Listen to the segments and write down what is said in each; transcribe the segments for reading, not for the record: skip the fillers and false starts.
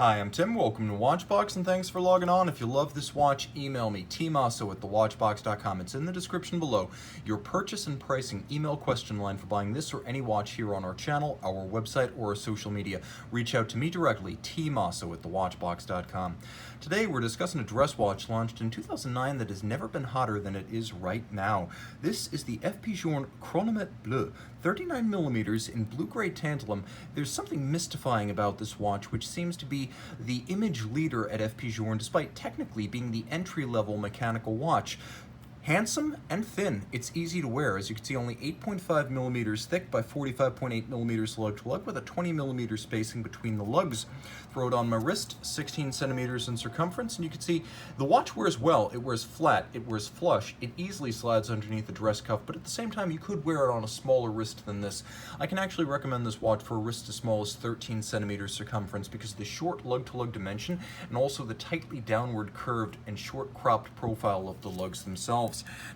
Hi, I'm Tim. Welcome to Watchbox, and thanks for logging on. If you love this watch, email me, tmosso at thewatchbox.com. It's in the description below. Your purchase and pricing email question line for buying this or any watch here on our channel, our website, or our social media. Reach out to me directly, tmosso at thewatchbox.com. Today, we're discussing a dress watch launched in 2009 that has never been hotter than it is right now. This is the F.P. Journe Chronometre Bleu, 39mm in blue-gray tantalum. There's something mystifying about this watch, which seems to be the image leader at F.P. Journe, despite technically being the entry-level mechanical watch. Handsome and thin. It's easy to wear. As you can see, only 8.5 millimeters thick by 45.8 millimeters lug-to-lug with a 20 millimeter spacing between the lugs. Throw it on my wrist, 16 centimeters in circumference, and you can see the watch wears well. It wears flat, it wears flush, it easily slides underneath the dress cuff, but at the same time you could wear it on a smaller wrist than this. I can actually recommend this watch for a wrist as small as 13 centimeters circumference because of the short lug-to-lug dimension and also the tightly downward curved and short cropped profile of the lugs themselves.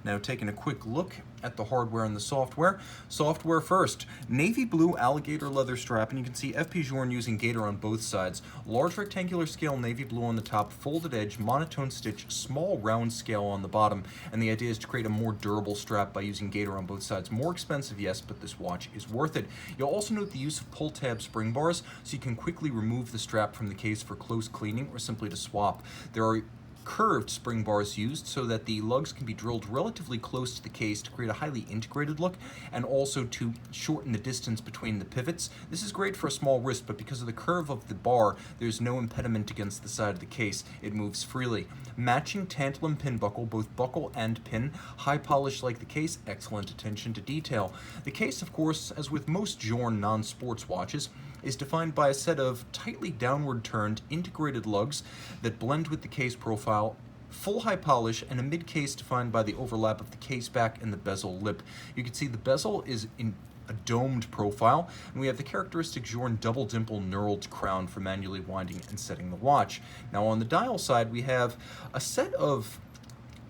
Now, taking a quick look at the hardware and the software. Software first, navy blue alligator leather strap, and you can see F.P. Journe using gator on both sides. Large rectangular scale navy blue on the top, folded edge, monotone stitch, small round scale on the bottom, and the idea is to create a more durable strap by using gator on both sides. More expensive, yes, but this watch is worth it. You'll also note the use of pull tab spring bars, so you can quickly remove the strap from the case for close cleaning or simply to swap. There are curved spring bars used so that the lugs can be drilled relatively close to the case to create a highly integrated look and also to shorten the distance between the pivots. This is great for a small wrist, but because of the curve of the bar, there's no impediment against the side of the case. It moves freely. Matching tantalum pin buckle, both buckle and pin, high polish like the case, excellent attention to detail. The case, of course, as with most Journe non-sports watches, is defined by a set of tightly downward turned integrated lugs that blend with the case profile, full high polish, and a mid-case defined by the overlap of the case back and the bezel lip. You can see the bezel is in a domed profile, and we have the characteristic Journe double dimple knurled crown for manually winding and setting the watch. Now on the dial side, we have a set of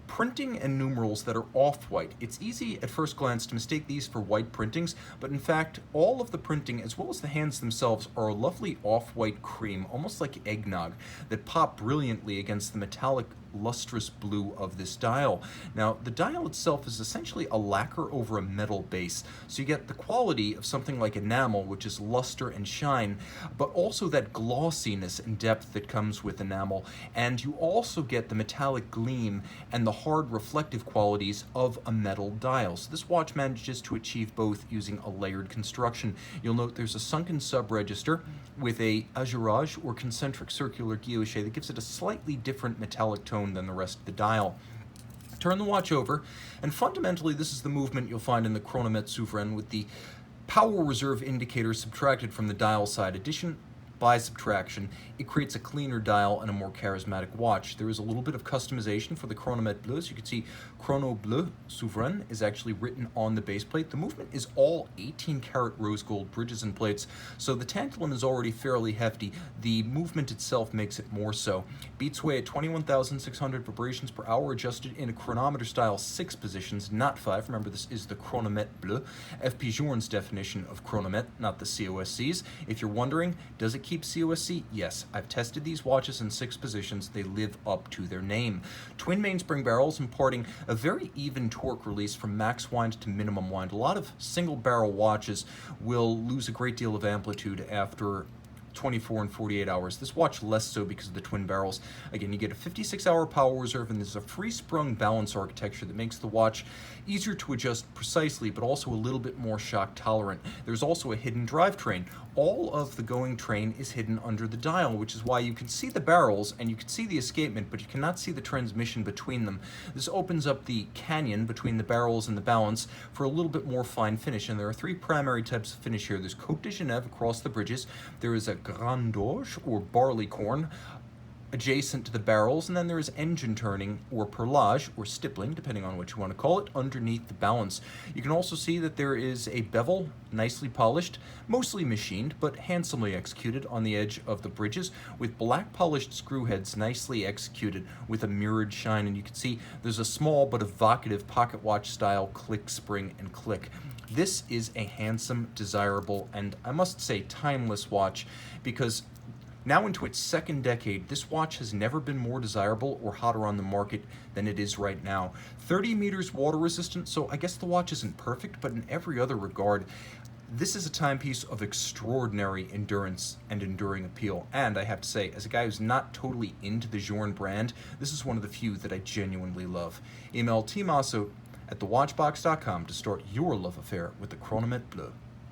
printing and numerals that are off-white. It's easy at first glance to mistake these for white printings, but in fact, all of the printing, as well as the hands themselves, are a lovely off-white cream, almost like eggnog, that pop brilliantly against the metallic lustrous blue of this dial. Now, the dial itself is essentially a lacquer over a metal base, so you get the quality of something like enamel, which is luster and shine, but also that glossiness and depth that comes with enamel, and you also get the metallic gleam and the hard reflective qualities of a metal dial. So this watch manages to achieve both using a layered construction. You'll note there's a sunken sub-register with a azurage or concentric circular guilloche that gives it a slightly different metallic tone than the rest of the dial. Turn the watch over, and fundamentally this is the movement you'll find in the Chronometre Souverain, with the power reserve indicator subtracted from the dial side. Addition by subtraction, it creates a cleaner dial and a more charismatic watch. There is a little bit of customization for the Chronometre Bleu. As you can see, Chrono Bleu Souverain is actually written on the base plate. The movement is all 18 karat rose gold bridges and plates, so the tantalum is already fairly hefty. The movement itself makes it more so. Beats away at 21,600 vibrations per hour, adjusted in a chronometer style 6 positions, not 5. Remember, this is the Chronometre Bleu, F.P. Journe's definition of chronometre, not the COSC's. If you're wondering, does it keep COSC? Yes, I've tested these watches in 6 positions. They live up to their name. Twin mainspring barrels imparting a very even torque release from max wind to minimum wind. A lot of single barrel watches will lose a great deal of amplitude after 24 and 48 hours. This watch less so because of the twin barrels. Again, you get a 56-hour power reserve, and there's a free-sprung balance architecture that makes the watch easier to adjust precisely, but also a little bit more shock tolerant. There's also a hidden drivetrain. All of the going train is hidden under the dial, which is why you can see the barrels and you can see the escapement, but you cannot see the transmission between them. This opens up the canyon between the barrels and the balance for a little bit more fine finish, and there are 3 primary types of finish here. There's Côte de Genève across the bridges, there is a Grand Orge or barley corn adjacent to the barrels, and then there is engine turning or perlage or stippling, depending on what you want to call it, underneath the balance. You can also see that there is a bevel, nicely polished, mostly machined, but handsomely executed on the edge of the bridges, with black polished screw heads nicely executed with a mirrored shine, and you can see there's a small but evocative pocket watch style click, spring, and click. This is a handsome, desirable, and I must say timeless watch, because Now into its second decade, this watch has never been more desirable or hotter on the market than it is right now. 30 meters water resistant, so I guess the watch isn't perfect, but in every other regard, this is a timepiece of extraordinary endurance and enduring appeal. And I have to say, as a guy who's not totally into the Journe brand, this is one of the few that I genuinely love. Email tmosso@thewatchbox.com to start your love affair with the Chronometre Bleu.